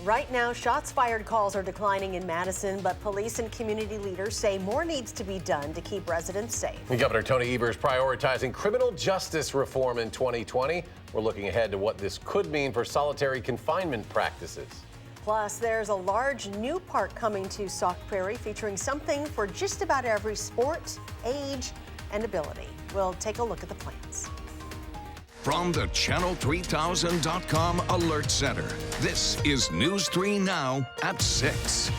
Right now, shots fired calls are declining in Madison, but police and community leaders say more needs to be done to keep residents safe. Governor Tony Evers prioritizing criminal justice reform in 2020. We're looking ahead to what this could mean for solitary confinement practices. Plus, there's a large new park coming to Sauk Prairie featuring something for just about every sport, age, and ability. We'll take a look at the plans. From the Channel3000.com Alert Center, this is News 3 Now at 6.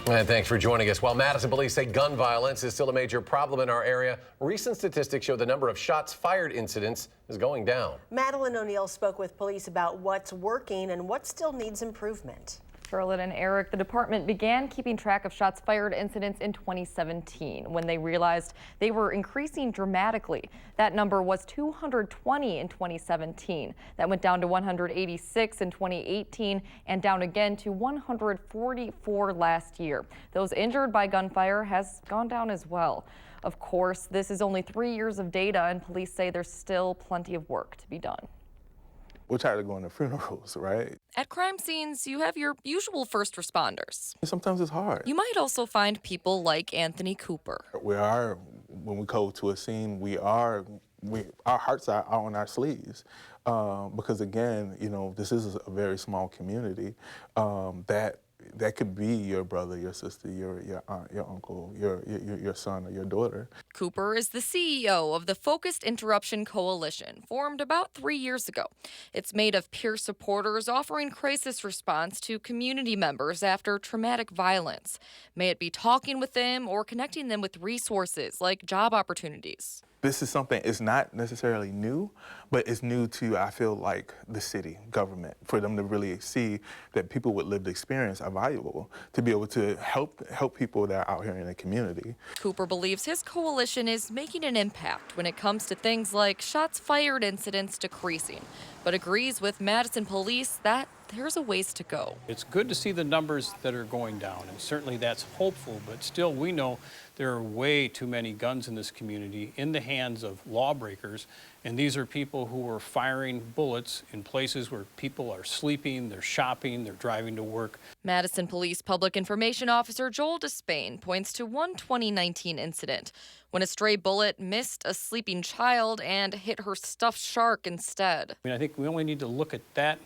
And thanks for joining us. While Madison police say gun violence is still a major problem in our area, recent statistics show the number of shots fired incidents is going down. Madeline O'Neill spoke with police about what's working and what still needs improvement. Charlotte and Eric, the department began keeping track of shots fired incidents in 2017 when they realized they were increasing dramatically. That number was 220 in 2017. That went down to 186 in 2018 and down again to 144 last year. Those injured by gunfire has gone down as well. Of course, this is only 3 years of data, and police say there's still plenty of work to be done. We're tired of going to funerals, right? At crime scenes, you have your usual first responders. Sometimes it's hard. You might also find people like Anthony Cooper. When we go to a scene, our hearts are on our sleeves. Because again, this is a very small community that could be your brother, your sister, your aunt, your uncle, your son, or your daughter. Cooper is the CEO of the Focused Interruption Coalition, formed about 3 years ago. It's made of peer supporters offering crisis response to community members after traumatic violence. May it be talking with them or connecting them with resources like job opportunities. This is something, it's not necessarily new, but it's new to, I feel like, the city government, for them to really see that people with lived experience are valuable, to be able to help people that are out here in the community. Cooper believes his coalition is making an impact when it comes to things like shots fired incidents decreasing, but agrees with Madison police that there's a ways to go. It's good to see the numbers that are going down, and certainly that's hopeful, but still we know there are way too many guns in this community in the hands of lawbreakers, and these are people who are firing bullets in places where people are sleeping, they're shopping, they're driving to work. Madison Police Public Information Officer Joel Despain points to one 2019 incident when a stray bullet missed a sleeping child and hit her stuffed shark instead. I think we only need to look at that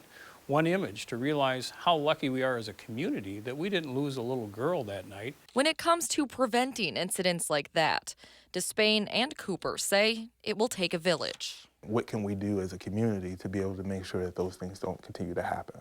one image to realize how lucky we are as a community that we didn't lose a little girl that night. When it comes to preventing incidents like that, Despain and Cooper say it will take a village. What can we do as a community to be able to make sure that those things don't continue to happen?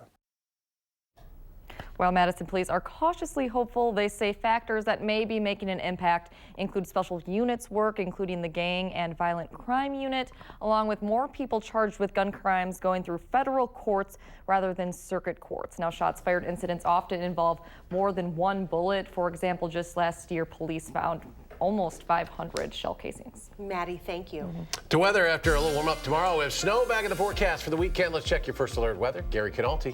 While Madison police are cautiously hopeful, they say factors that may be making an impact include special units work, including the gang and violent crime unit, along with more people charged with gun crimes going through federal courts rather than circuit courts. Now, shots fired incidents often involve more than one bullet. For example, just last year, police found almost 500 shell casings. Maddie, thank you. To weather after a little warm up tomorrow, we have snow back in the forecast for the weekend. Let's check your first alert weather. Gary Canalti.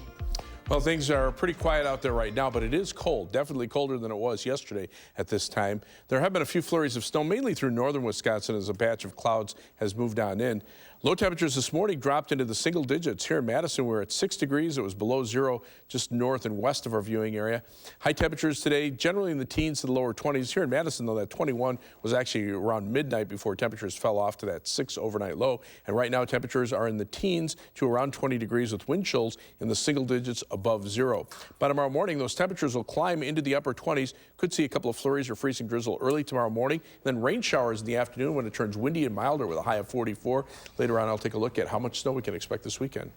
Well, things are pretty quiet out there right now, but it is cold, definitely colder than it was yesterday at this time. There have been a few flurries of snow, mainly through northern Wisconsin as a patch of clouds has moved on in. Low temperatures this morning dropped into the single digits. Here in Madison, we're at 6 degrees. It was below zero just north and west of our viewing area. High temperatures today, generally in the teens to the lower 20s. Here in Madison, though, that 21 was actually around midnight before temperatures fell off to that 6 overnight low. And right now, temperatures are in the teens to around 20 degrees with wind chills in the single digits above zero. By tomorrow morning, those temperatures will climb into the upper 20s. Could see a couple of flurries or freezing drizzle early tomorrow morning. Then rain showers in the afternoon when it turns windy and milder with a high of 44. Later on, I'll take a look at how much snow we can expect this weekend.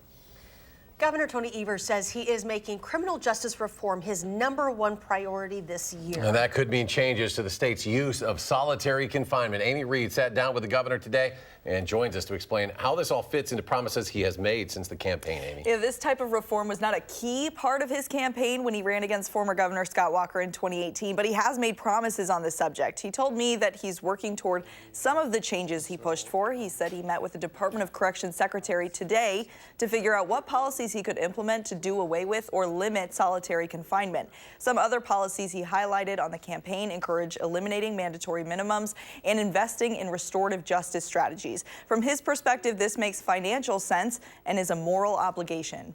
Governor Tony Evers says he is making criminal justice reform his #1 priority this year. And that could mean changes to the state's use of solitary confinement. Amy Reed sat down with the governor today and joins us to explain how this all fits into promises he has made since the campaign, Amy. Yeah, this type of reform was not a key part of his campaign when he ran against former Governor Scott Walker in 2018, but he has made promises on the subject. He told me that he's working toward some of the changes he pushed for. He said he met with the Department of Corrections Secretary today to figure out what policies he could implement to do away with or limit solitary confinement. Some other policies he highlighted on the campaign encourage eliminating mandatory minimums and investing in restorative justice strategies. From his perspective, this makes financial sense and is a moral obligation.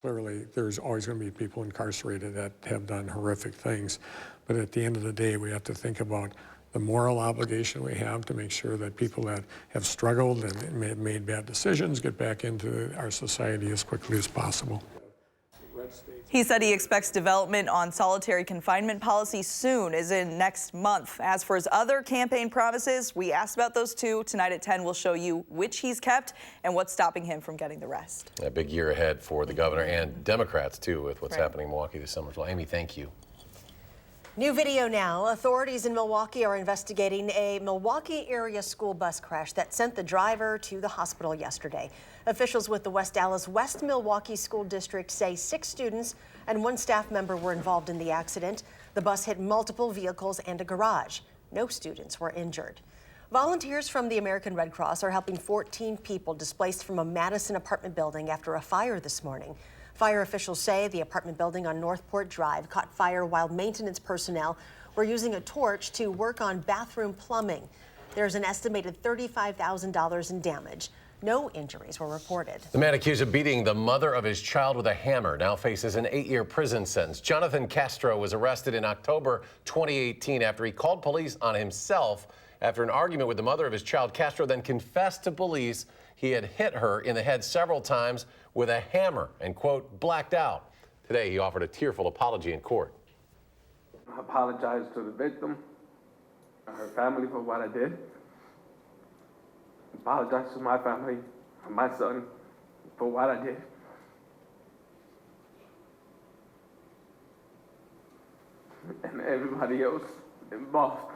Clearly, there's always going to be people incarcerated that have done horrific things. But at the end of the day, we have to think about the moral obligation we have to make sure that people that have struggled and made bad decisions get back into our society as quickly as possible. He said he expects development on solitary confinement policy soon, as in next month. As for his other campaign promises, we asked about those too. Tonight at 10, we'll show you which he's kept and what's stopping him from getting the rest. A big year ahead for the governor and Democrats, too, with what's happening in Milwaukee this summer. Well, Amy, thank you. New video now. Authorities in Milwaukee are investigating a Milwaukee area school bus crash that sent the driver to the hospital yesterday. Officials with the West Dallas West Milwaukee School District say 6 students and 1 staff member were involved in the accident. The bus hit multiple vehicles and a garage. No students were injured. Volunteers from the American Red Cross are helping 14 people displaced from a Madison apartment building after a fire this morning. Fire officials say the apartment building on Northport Drive caught fire while maintenance personnel were using a torch to work on bathroom plumbing. There's an estimated $35,000 in damage. No injuries were reported. The man accused of beating the mother of his child with a hammer now faces an 8-year prison sentence. Jonathan Castro was arrested in October 2018 after he called police on himself after an argument with the mother of his child. Castro then confessed to police he had hit her in the head several times with a hammer and, quote, blacked out. Today, he offered a tearful apology in court. I apologize to the victim and her family for what I did. I apologize to my family and my son for what I did. And everybody else involved.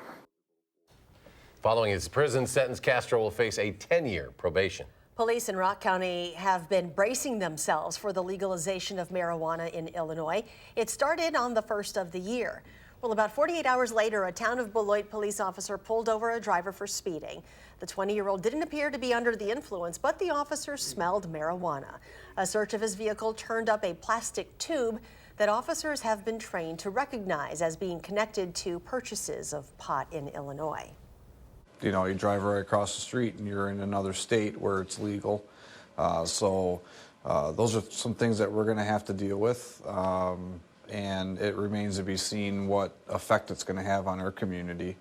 Following his prison sentence, Castro will face a 10-year probation. Police in Rock County have been bracing themselves for the legalization of marijuana in Illinois. It started on the first of the year. Well, about 48 hours later, a town of Beloit police officer pulled over a driver for speeding. The 20-year-old didn't appear to be under the influence, but the officer smelled marijuana. A search of his vehicle turned up a plastic tube that officers have been trained to recognize as being connected to purchases of pot in Illinois. You know, you drive right across the street and you're in another state where it's legal. So those are some things that we're going to have to deal with. And it remains to be seen what effect it's going to have on our community.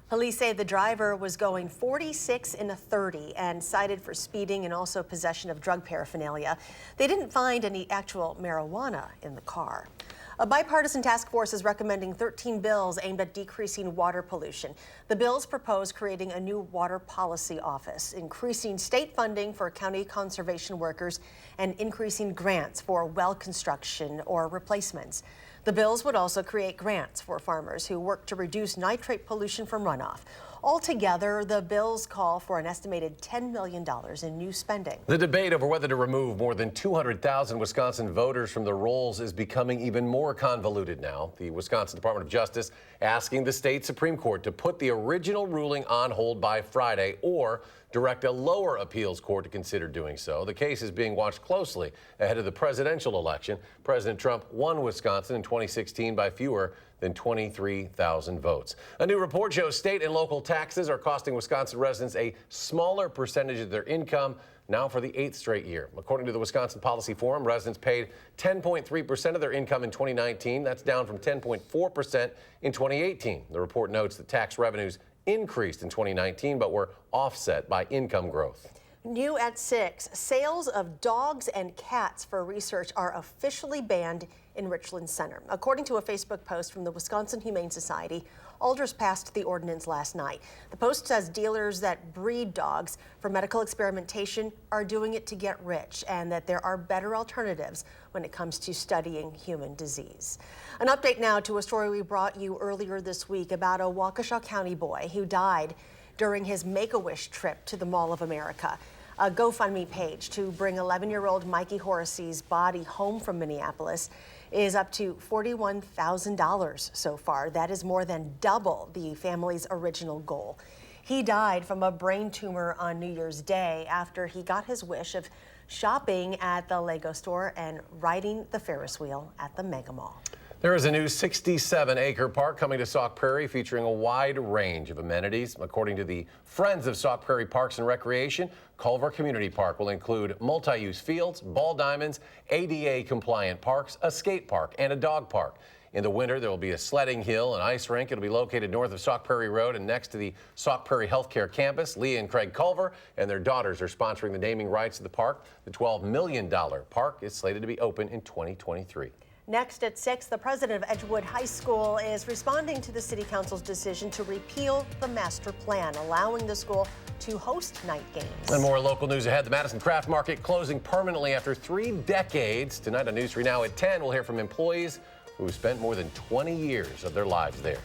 Police say the driver was going 46 in a 30 and cited for speeding and also possession of drug paraphernalia. They didn't find any actual marijuana in the car. A bipartisan task force is recommending 13 bills aimed at decreasing water pollution. The bills propose creating a new water policy office, increasing state funding for county conservation workers, and increasing grants for well construction or replacements. The bills would also create grants for farmers who work to reduce nitrate pollution from runoff. Altogether, the bills call for an estimated $10 million in new spending. The debate over whether to remove more than 200,000 Wisconsin voters from the rolls is becoming even more convoluted now. The Wisconsin Department of Justice asking the state Supreme Court to put the original ruling on hold by Friday or direct a lower appeals court to consider doing so. The case is being watched closely ahead of the presidential election. President Trump won Wisconsin in 2016 by fewer than 23,000 votes. A new report shows state and local taxes are costing Wisconsin residents a smaller percentage of their income now for the 8th straight year. According to the Wisconsin Policy Forum, residents paid 10.3% of their income in 2019. That's down from 10.4% in 2018. The report notes that tax revenues increased in 2019, but were offset by income growth. New at 6, sales of dogs and cats for research are officially banned in Richland Center. According to a Facebook post from the Wisconsin Humane Society, Alders passed the ordinance last night. The post says dealers that breed dogs for medical experimentation are doing it to get rich and that there are better alternatives when it comes to studying human disease. An update now to a story we brought you earlier this week about a Waukesha County boy who died during his Make-A-Wish trip to the Mall of America. A GoFundMe page to bring 11-year-old Mikey Horace's body home from Minneapolis is up to $41,000 so far. That is more than double the family's original goal. He died from a brain tumor on New Year's Day after he got his wish of shopping at the Lego store and riding the Ferris wheel at the Mega Mall. There is a new 67-acre park coming to Sauk Prairie featuring a wide range of amenities. According to the Friends of Sauk Prairie Parks and Recreation, Culver Community Park will include multi-use fields, ball diamonds, ADA-compliant parks, a skate park, and a dog park. In the winter, there will be a sledding hill and ice rink. It'll be located north of Sauk Prairie Road and next to the Sauk Prairie Healthcare Campus. Leah and Craig Culver and their daughters are sponsoring the naming rights of the park. The $12 million park is slated to be open in 2023. Next at 6, the president of Edgewood High School is responding to the city council's decision to repeal the master plan, allowing the school to host night games. And more local news ahead. The Madison Craft Market closing permanently after 3 decades. Tonight on News 3 Now at 10, we'll hear from employees who have spent more than 20 years of their lives there.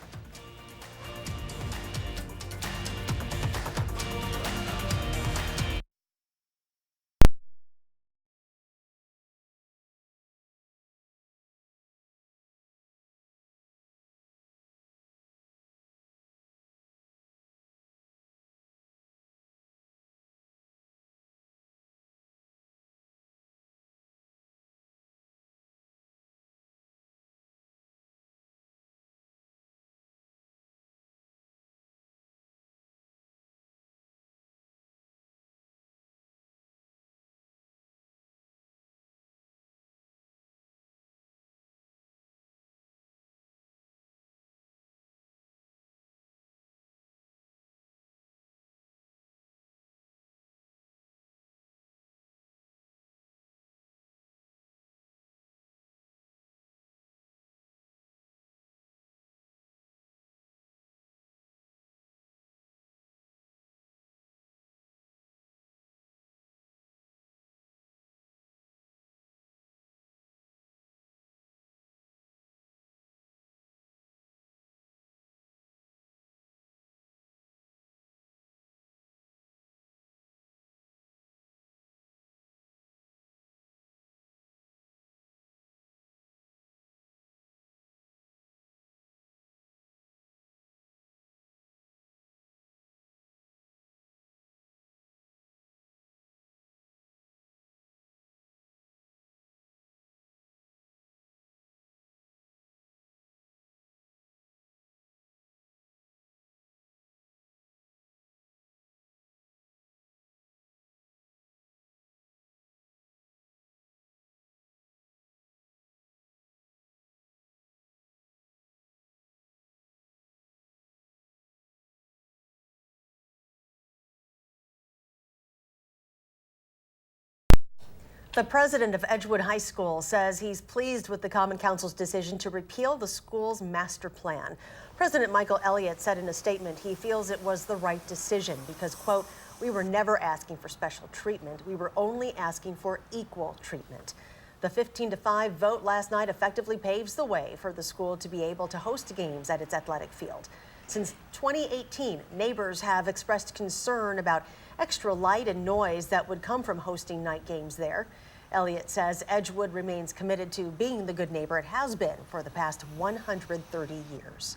The president of Edgewood High School says he's pleased with the Common Council's decision to repeal the school's master plan. President Michael Elliott said in a statement he feels it was the right decision because, quote, "We were never asking for special treatment. We were only asking for equal treatment." The 15-5 vote last night effectively paves the way for the school to be able to host games at its athletic field. Since 2018, neighbors have expressed concern about extra light and noise that would come from hosting night games there. Elliott says Edgewood remains committed to being the good neighbor it has been for the past 130 years.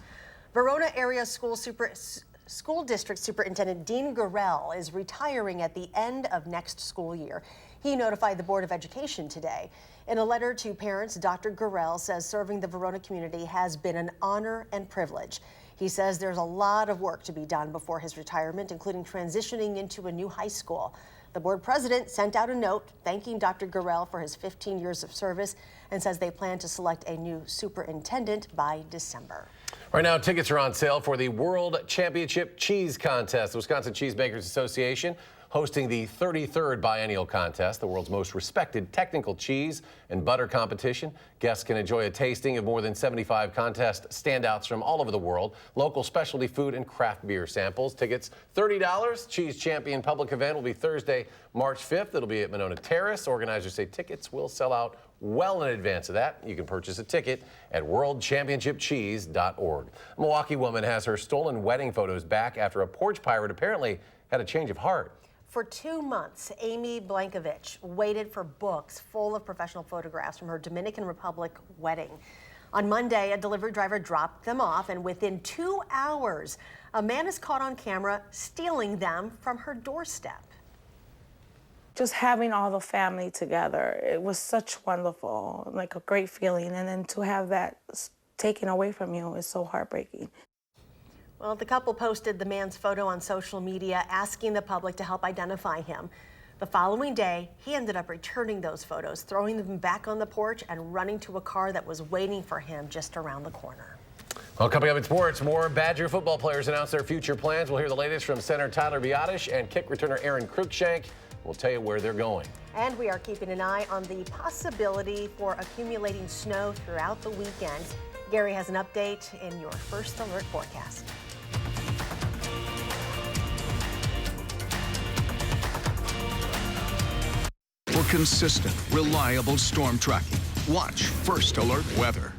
Verona Area School District Superintendent Dean Gurrell is retiring at the end of next school year. He notified the Board of Education today. In a letter to parents, Dr. Gurrell says serving the Verona community has been an honor and privilege. He says there's a lot of work to be done before his retirement, including transitioning into a new high school. The board president sent out a note thanking Dr. Gurrell for his 15 years of service and says they plan to select a new superintendent by December. Right now, tickets are on sale for the World Championship Cheese Contest. The Wisconsin Cheesemakers Association hosting the 33rd biennial contest, the world's most respected technical cheese and butter competition. Guests can enjoy a tasting of more than 75 contest standouts from all over the world, local specialty food and craft beer samples. Tickets $30. Cheese Champion public event will be Thursday, March 5th. It'll be at Monona Terrace. Organizers say tickets will sell out well in advance of that. You can purchase a ticket at worldchampionshipcheese.org. A Milwaukee woman has her stolen wedding photos back after a porch pirate apparently had a change of heart. For 2 months, Amy Blankovich waited for books full of professional photographs from her Dominican Republic wedding. On Monday, a delivery driver dropped them off, and within 2 hours, a man is caught on camera stealing them from her doorstep. Just having all the family together, it was such wonderful, like a great feeling. And then to have that taken away from you is so heartbreaking. Well, the couple posted the man's photo on social media, asking the public to help identify him. The following day, he ended up returning those photos, throwing them back on the porch and running to a car that was waiting for him just around the corner. Well, coming up in sports, more Badger football players announce their future plans. We'll hear the latest from center Tyler Biotish and kick returner Aaron Cruikshank. We'll tell you where they're going. And we are keeping an eye on the possibility for accumulating snow throughout the weekend. Gary has an update in your First Alert forecast. For consistent, reliable storm tracking, watch First Alert Weather.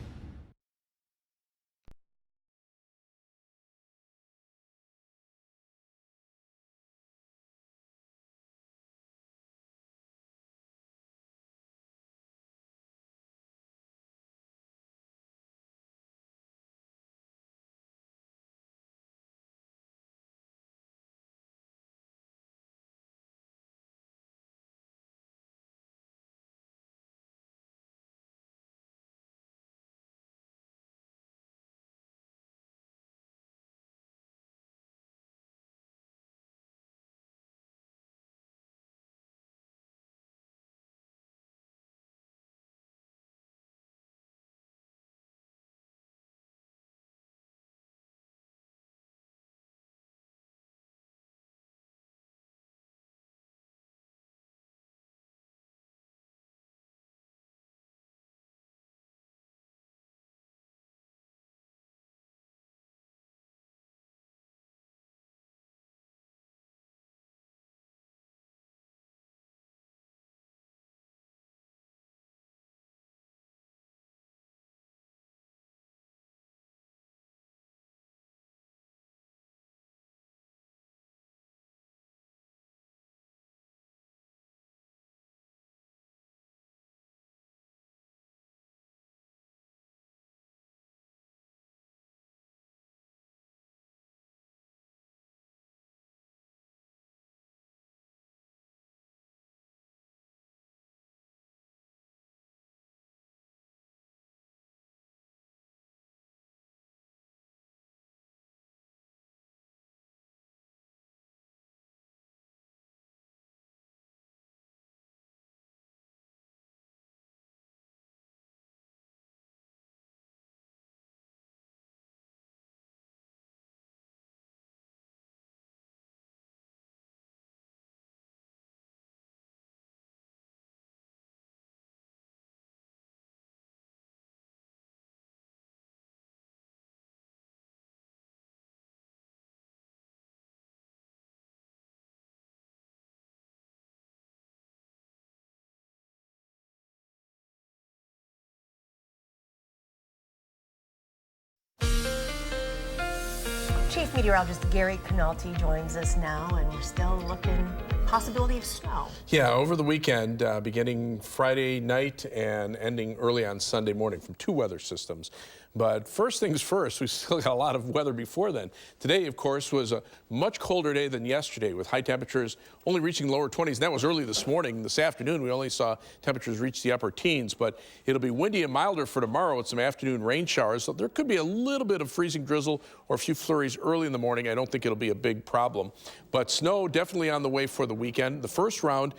Chief Meteorologist Gary Canalti joins us now, and we're still looking possibility of snow. Yeah, over the weekend, beginning Friday night and ending early on Sunday morning from two weather systems. But first things first, we still got a lot of weather before then. Today, of course, was a much colder day than yesterday, with high temperatures only reaching lower 20s. And that was early this morning. This afternoon, we only saw temperatures reach the upper teens. But it'll be windy and milder for tomorrow with some afternoon rain showers. So there could be a little bit of freezing drizzle or a few flurries early in the morning. I don't think it'll be a big problem. But snow definitely on the way for the weekend. The first round,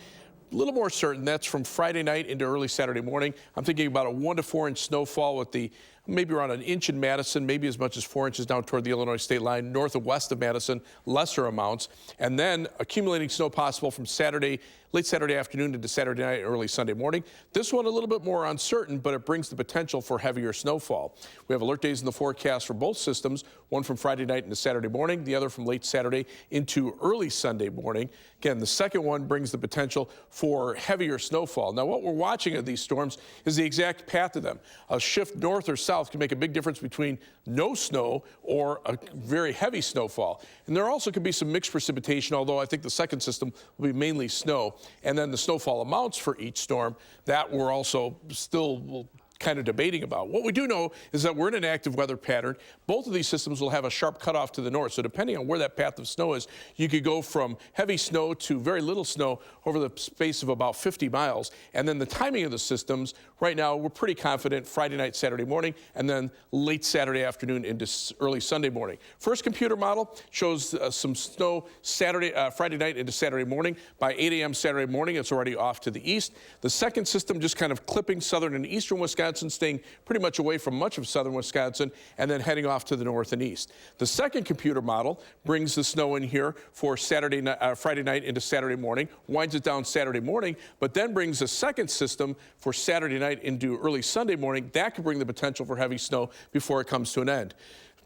a little more certain. That's from Friday night into early Saturday morning. I'm thinking about a 1 to 4 inch snowfall with the maybe around an inch in Madison, maybe as much as 4 inches down toward the Illinois state line, north and west of Madison, lesser amounts. And then accumulating snow possible from Saturday, late Saturday afternoon into Saturday night, early Sunday morning. This one a little bit more uncertain, but it brings the potential for heavier snowfall. We have alert days in the forecast for both systems, one from Friday night into Saturday morning, the other from late Saturday into early Sunday morning. Again, the second one brings the potential for heavier snowfall. Now, what we're watching of these storms is the exact path of them. A shift north or south can make a big difference between no snow or a very heavy snowfall. And there also could be some mixed precipitation, although I think the second system will be mainly snow. And then the snowfall amounts for each storm, that we're also still will kind of debating about. What we do know is that we're in an active weather pattern. Both of these systems will have a sharp cutoff to the north. So depending on where that path of snow is, you could go from heavy snow to very little snow over the space of about 50 miles. And then the timing of the systems, right now, we're pretty confident Friday night, Saturday morning, and then late Saturday afternoon into early Sunday morning. First computer model shows some snow Friday night into Saturday morning. By 8 a.m. Saturday morning, it's already off to the east. The second system just kind of clipping southern and eastern Wisconsin, staying pretty much away from much of southern Wisconsin, and then heading off to the north and east. The second computer model brings the snow in here for Friday night into Saturday morning, winds it down Saturday morning, but then brings a second system for Saturday night into early Sunday morning. That could bring the potential for heavy snow before it comes to an end.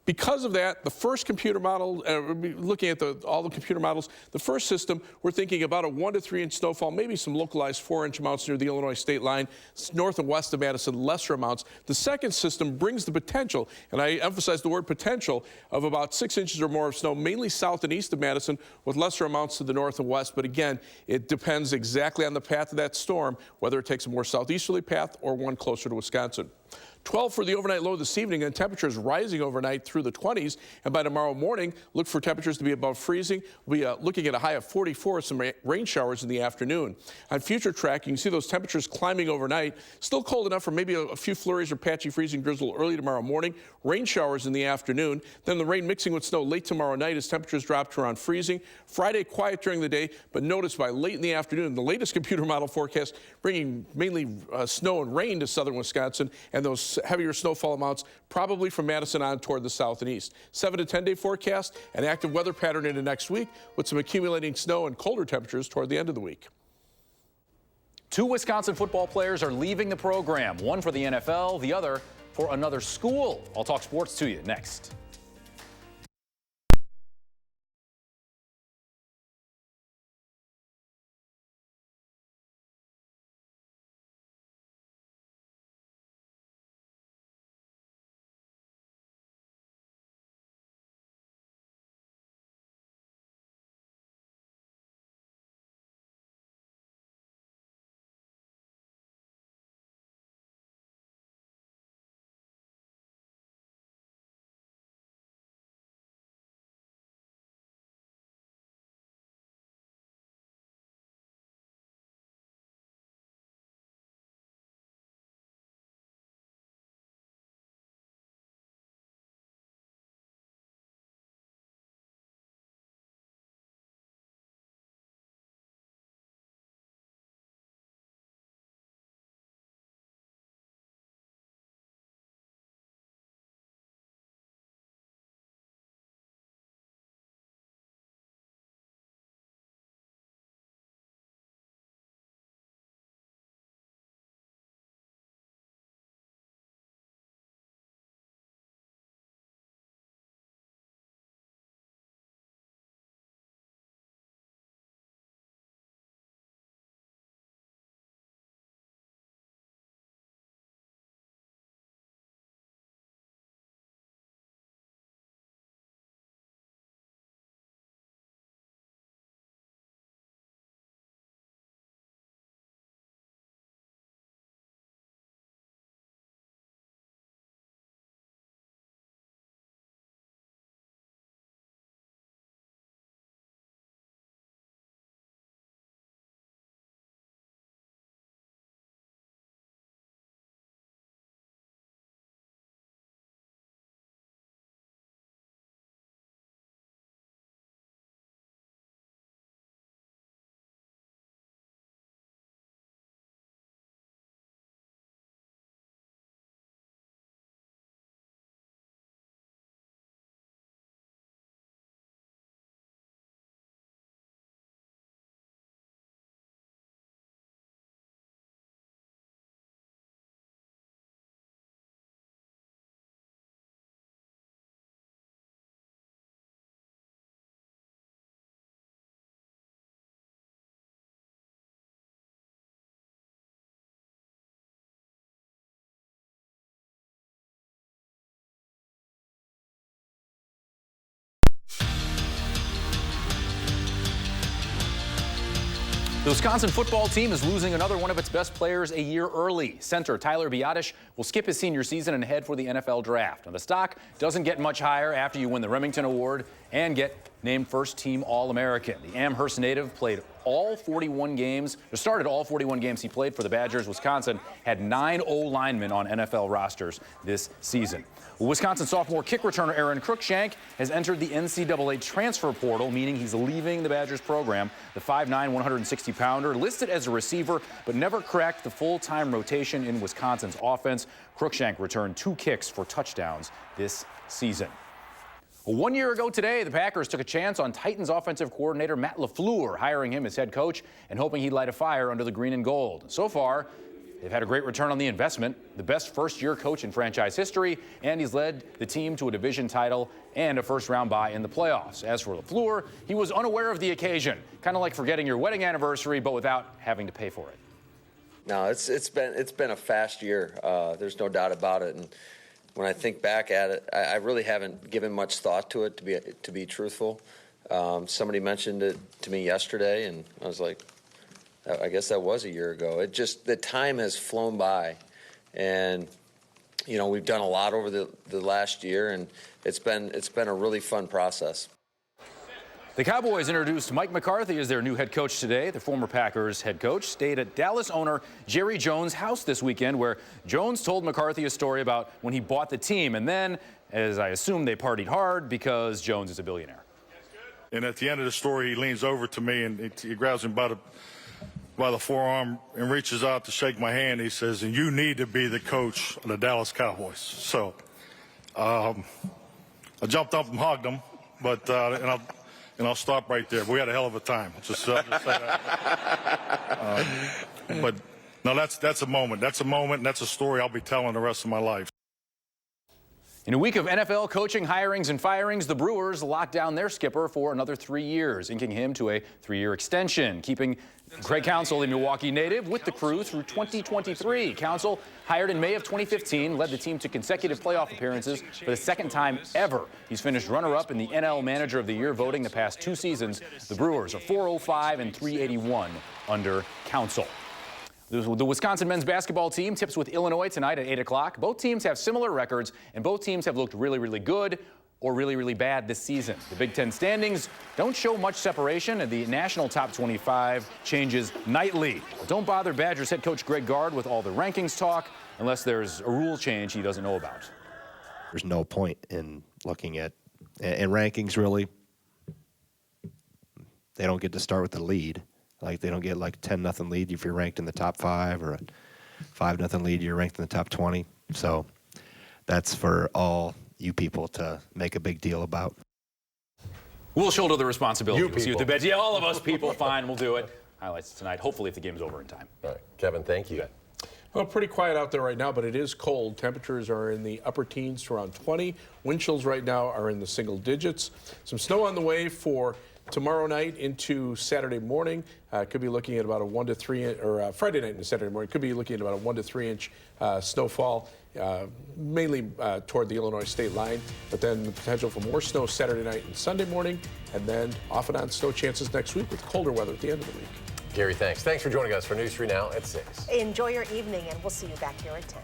Because of that, the first computer model, looking at all the computer models, the first system, we're thinking about a 1 to 3 inch snowfall, maybe some localized 4-inch amounts near the Illinois state line, north and west of Madison, lesser amounts. The second system brings the potential, and I emphasize the word potential, of about 6 inches or more of snow, mainly south and east of Madison, with lesser amounts to the north and west. But again, it depends exactly on the path of that storm, whether it takes a more southeasterly path or one closer to Wisconsin. 12 for the overnight low this evening, and temperatures rising overnight through the 20s. And by tomorrow morning, look for temperatures to be above freezing. We'll be looking at a high of 44, some rain showers in the afternoon. On future track, you can see those temperatures climbing overnight. Still cold enough for maybe a few flurries or patchy freezing drizzle early tomorrow morning. Rain showers in the afternoon. Then the rain mixing with snow late tomorrow night as temperatures drop to around freezing. Friday, quiet during the day, but notice by late in the afternoon, the latest computer model forecast bringing mainly snow and rain to southern Wisconsin, and those heavier snowfall amounts probably from Madison on toward the south and east. 7 to 10 day forecast, an active weather pattern into next week with some accumulating snow and colder temperatures toward the end of the week. 2 Wisconsin football players are leaving the program, one for the NFL, the other for another school. I'll talk sports to you next. The Wisconsin football team is losing another one of its best players a year early. Center Tyler Biadasz will skip his senior season and head for the NFL draft. Now, the stock doesn't get much higher after you win the Remington Award and get named first-team All-American. The Amherst native played all 41 games, or started all 41 games he played for the Badgers. Wisconsin had 9 O-linemen on NFL rosters this season. Wisconsin sophomore kick returner Aaron Cruikshank has entered the NCAA transfer portal, meaning he's leaving the Badgers program. The 5'9", 160-pounder listed as a receiver, but never cracked the full-time rotation in Wisconsin's offense. Cruikshank returned 2 kicks for touchdowns this season. 1 year ago today, the Packers took a chance on Titans offensive coordinator Matt LaFleur, hiring him as head coach and hoping he'd light a fire under the green and gold. So far, they've had a great return on the investment, the best first-year coach in franchise history, and he's led the team to a division title and a first-round bye in the playoffs. As for LaFleur, he was unaware of the occasion, kind of like forgetting your wedding anniversary, but without having to pay for it. No, it's been a fast year. There's no doubt about it. And when I think back at it, I really haven't given much thought to it, to be truthful. Somebody mentioned it to me yesterday, and I was like, I guess that was a year ago. The time has flown by, and we've done a lot over the last year, and it's been a really fun process. The Cowboys introduced Mike McCarthy as their new head coach today. The former Packers head coach stayed at Dallas owner Jerry Jones' house this weekend, where Jones told McCarthy a story about when he bought the team, and then, as I assume, they partied hard because Jones is a billionaire. And at the end of the story, he leans over to me and he grabs him by the forearm and reaches out to shake my hand. He says, "And you need to be the coach of the Dallas Cowboys." So I jumped up and hugged him, but and I'll stop right there. We had a hell of a time. Just say that. But no, that's a moment. That's a moment, and that's a story I'll be telling the rest of my life. In a week of NFL coaching hirings and firings, the Brewers locked down their skipper for another 3 years, inking him to a 3-year extension, keeping Craig Counsell, a Milwaukee native, with the crew through 2023. Counsell, hired in May of 2015, led the team to consecutive playoff appearances for the second time ever. He's finished runner-up in the NL Manager of the Year voting the past 2 seasons. The Brewers are 405 and 381 under Counsell. The Wisconsin men's basketball team tips with Illinois tonight at 8 o'clock. Both teams have similar records, and both teams have looked really, really good or really, really bad this season. The Big Ten standings don't show much separation, and the national top 25 changes nightly. Don't bother Badgers head coach Greg Gard with all the rankings talk unless there's a rule change he doesn't know about. There's no point in looking at rankings, really. They don't get to start with the lead. Like, they don't get like 10-0 lead if you're ranked in the top 5, or a 5-0 lead you're ranked in the top 20. So that's for all you people to make a big deal about. We'll shoulder the responsibility. You we'll see you at the people. bed. Yeah, all of us people. Fine, we'll do it. Highlights tonight, hopefully if the game's over in time. All right, Kevin, thank you. Well, pretty quiet out there right now, but it is cold. Temperatures are in the upper teens to around 20. Wind chills right now are in the single digits. Some snow on the way for tomorrow night into Saturday morning. Could be looking at about a 1 to 3 inch, or Friday night into Saturday morning. Could be looking at about a 1 to 3 inch snowfall, mainly toward the Illinois state line. But then the potential for more snow Saturday night and Sunday morning, and then off and on snow chances next week with colder weather at the end of the week. Gary, thanks. Thanks for joining us for News 3 Now at 6. Enjoy your evening, and we'll see you back here at 10.